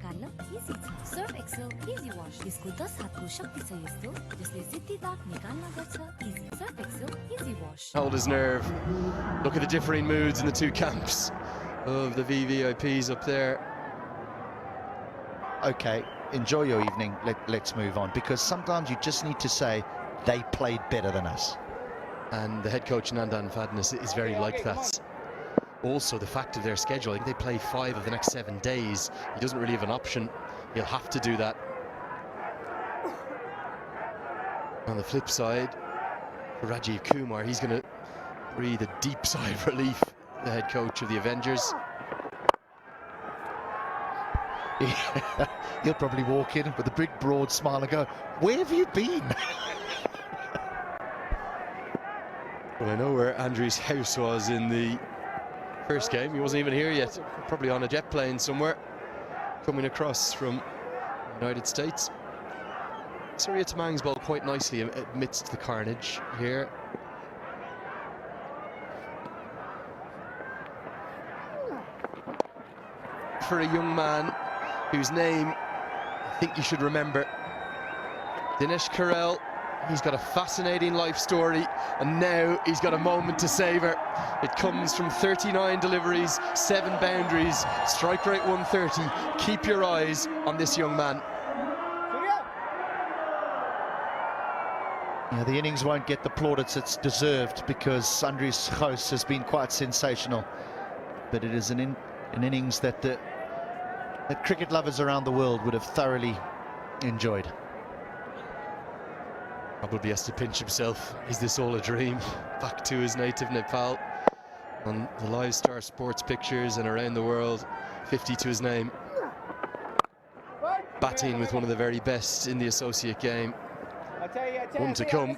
निकाल्न इजी छ। Surf Excel easy wash, यसको 10 हातको शक्ति छ यस्तो जसले जिद्दी दाग निकाल्न गर्छ easy. Surf Excel easy wash. Hold his nerve. Look at the differing moods in the two camps of the VVIPs up there. Okay, enjoy your evening. Let's move on, because sometimes you just need to say they played better than us. And the head coach Nandan Fadnis is very like that. Also, the fact of their schedule, I think they play 5 of the next 7 days. He doesn't really have an option. He'll have to do that. On the flip side, for Rajiv Kumar, he's going to breathe a deep sigh of relief, the head coach of the Avengers. He'll probably walk in with a big broad smile and go, "Where have you been?" Well, I know where Andrew's house was in the first game. He wasn't even here yet. Probably on a jet plane somewhere, coming across from the United States. Surya Tamang's ball quite nicely amidst the carnage here. For a young man whose name I think you should remember, Dinesh Karel. He's got a fascinating life story, and now he's got a moment to savor. It comes from 39 deliveries, 7 boundaries, strike rate 130. Keep your eyes on this young man. Yeah, the innings won't get the plaudits it's deserved, because Andries Gous has been quite sensational. But it is an innings that cricket lovers around the world would have thoroughly enjoyed. Probably has to pinch himself. Is this all a dream? Back to his native Nepal. On the live Star Sports pictures and around the world, 50 to his name. Batting with one of the very best in the associate game. One to come.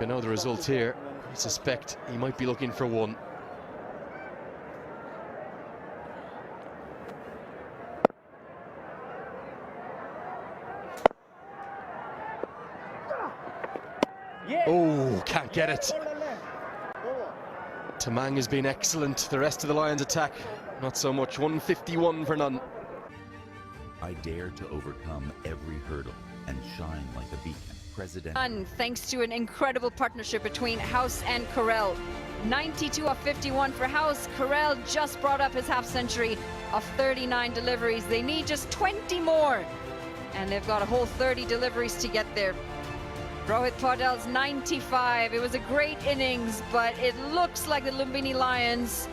I know the result here. I suspect he might be looking for one. Oh, can't get it. Tamang has been excellent. The rest of the Lions attack, not so much. 151 for none. I dare to overcome every hurdle and shine like a beacon. President. Thanks to an incredible partnership between House and Karel. 92 of 51 for House. Karel just brought up his half century of 39 deliveries. They need just 20 more, and they've got a whole 30 deliveries to get there. Rohit Paudel's 95. It was a great innings, but it looks like the Lumbini Lions,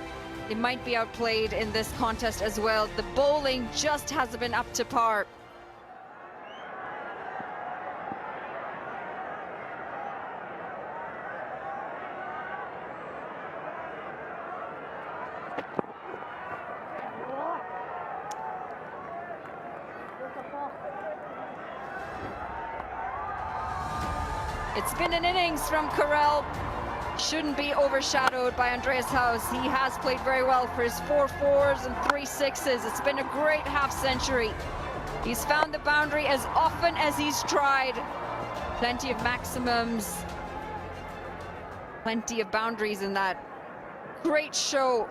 they might be outplayed in this contest as well. The bowling just hasn't been up to par. It's been an innings from Karel. Shouldn't be overshadowed by Andreas House. He has played very well for his 4 4s and 3 6s. It's been a great half century. He's found the boundary as often as he's tried. Plenty of maximums, plenty of boundaries in that. Great show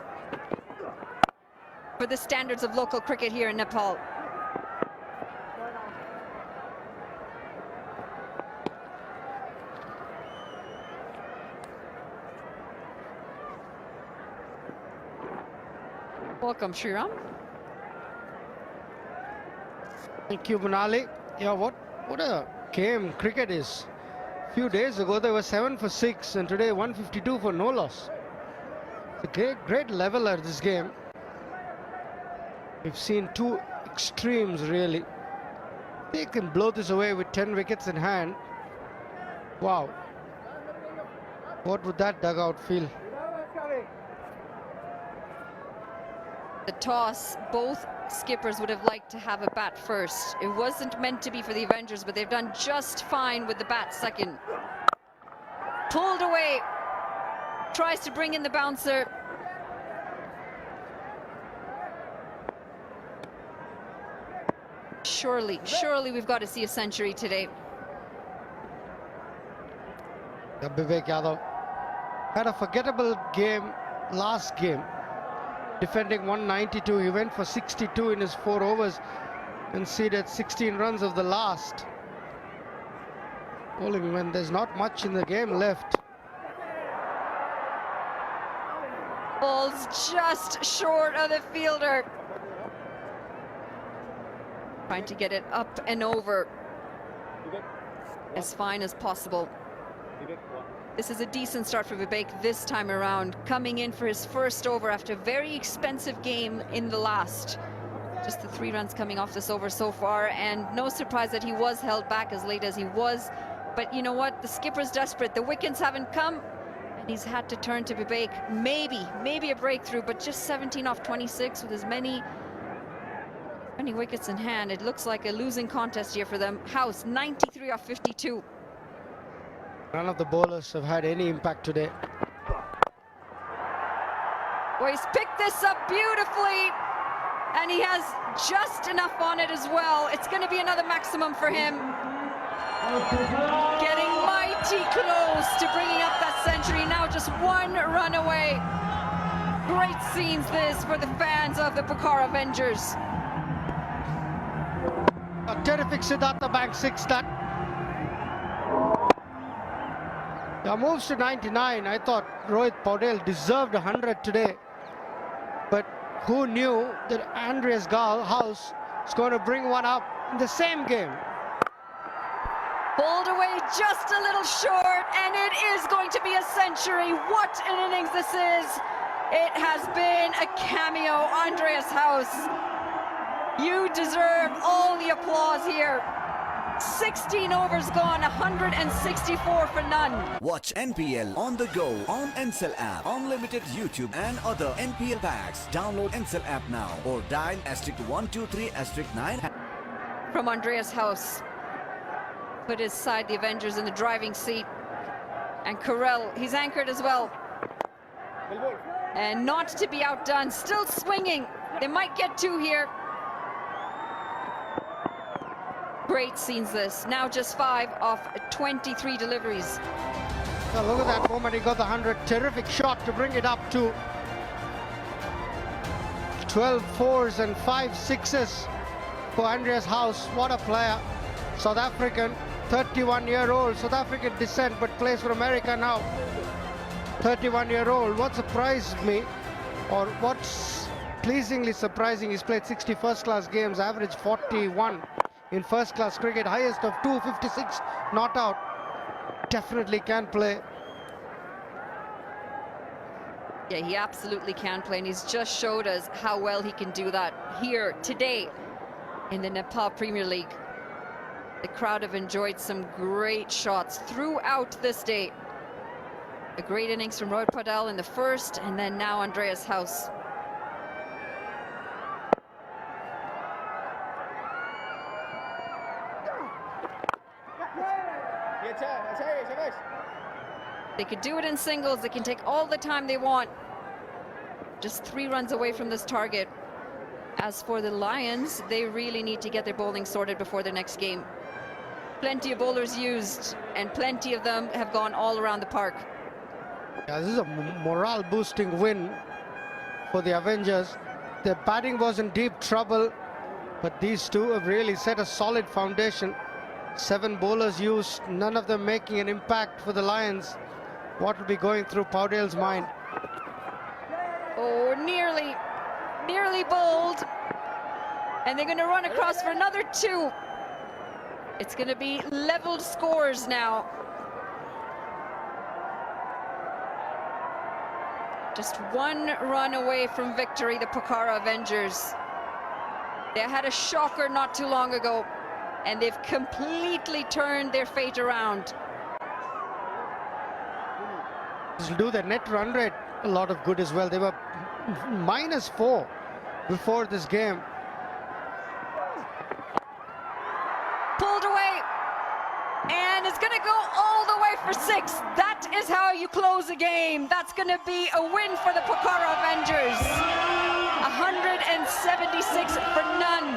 for the standards of local cricket here in Nepal. Welcome, Sriram. Thank you, Manali. Yeah, what a game cricket is. A few days ago, they were 7 for 6, and today 152 for no loss. It's a great leveler, this game. We've seen two extremes, really. They can blow this away with 10 wickets in hand. Wow. What would that dugout feel? The toss, both skippers would have liked to have a bat first. It wasn't meant to be for the Avengers, but they've done just fine with the bat second. Pulled away, tries to bring in the bouncer. Surely we've got to see a century today. Vivek Yadav had a forgettable game last game. Defending 192, he went for 62 in his 4 overs. conceded 16 runs of the last. Bowling when there's not much in the game left. Ball's just short of the fielder. Trying to get it up and over as fine as possible. This is a decent start for Vivek this time around, coming in for his first over after a very expensive game in the last. Just the 3 runs coming off this over so far, and no surprise that he was held back as late as he was. But you know what? The skipper's desperate. The wickets haven't come, and he's had to turn to Vivek. Maybe a breakthrough, but just 17 off 26 with as many wickets in hand. It looks like a losing contest here for them. House, 93 off 52. None of the bowlers have had any impact today. Well, he's picked this up beautifully, and he has just enough on it as well. It's going to be another maximum for him. Getting mighty close to bringing up that century. Now just 1 run away. Great scenes this for the fans of the Pokhara Avengers. A terrific Siddhartha Bank 6 that. Now moves to 99. I thought Rohit Paudel deserved 100 today. But who knew that Andreas House is going to bring one up in the same game? Pulled away just a little short, and it is going to be a century. What an innings this is. It has been a cameo, Andreas House. You deserve all the applause here. 16 overs gone, 164 for none. Watch NPL on the go on Ncell app, unlimited YouTube and other NPL packs. Download Ncell app now or dial *123*9. From Andreas House. Put his side, the Avengers in the driving seat. And Carell, he's anchored as well. And not to be outdone, still swinging. They might get 2 here. Great scenes this. Now just 5 off 23 deliveries. Now look at that moment. He got the 100. Terrific shot to bring it up to 12 fours and 5 sixes for Andreas House. What a player. South African, 31-year-old. South African descent, but plays for America now. 31-year-old. What surprised me, or what's pleasingly surprising, he's played 60 first-class games, average 41 in first-class cricket, highest of 256 not out. Definitely can play. Yeah, he absolutely can play, and he's just showed us how well he can do that here today in the Nepal Premier League. The crowd have enjoyed some great shots throughout this day. A great innings from Rohit Paudel in the first, and then now Andreas House. They could do it in singles. They can take all the time they want. Just 3 runs away from this target. As for the Lions, they really need to get their bowling sorted before their next game. Plenty of bowlers used, and plenty of them have gone all around the park. Yeah, this is a morale boosting win for the Avengers. Their batting was in deep trouble, but these two have really set a solid foundation. 7 bowlers used, none of them making an impact for the Lions. What will be going through Paudel's mind? Oh, nearly bowled. And they're going to run across for another 2. It's going to be leveled scores now. Just 1 run away from victory, the Pokhara Avengers. They had a shocker not too long ago, and they've completely turned their fate around. This will do the net run rate a lot of good as well. They were -4 before this game. Pulled away, and it's going to go all the way for 6. That is how you close a game. That's going to be a win for the Pokhara Avengers. 176 for none,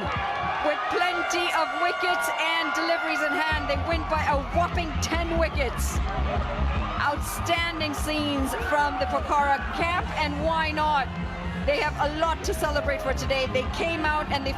with plenty of wickets and deliveries in hand. They win by a whopping 10 wickets. Outstanding scenes from the Pokhara camp, and why not? They have a lot to celebrate for today. They came out and they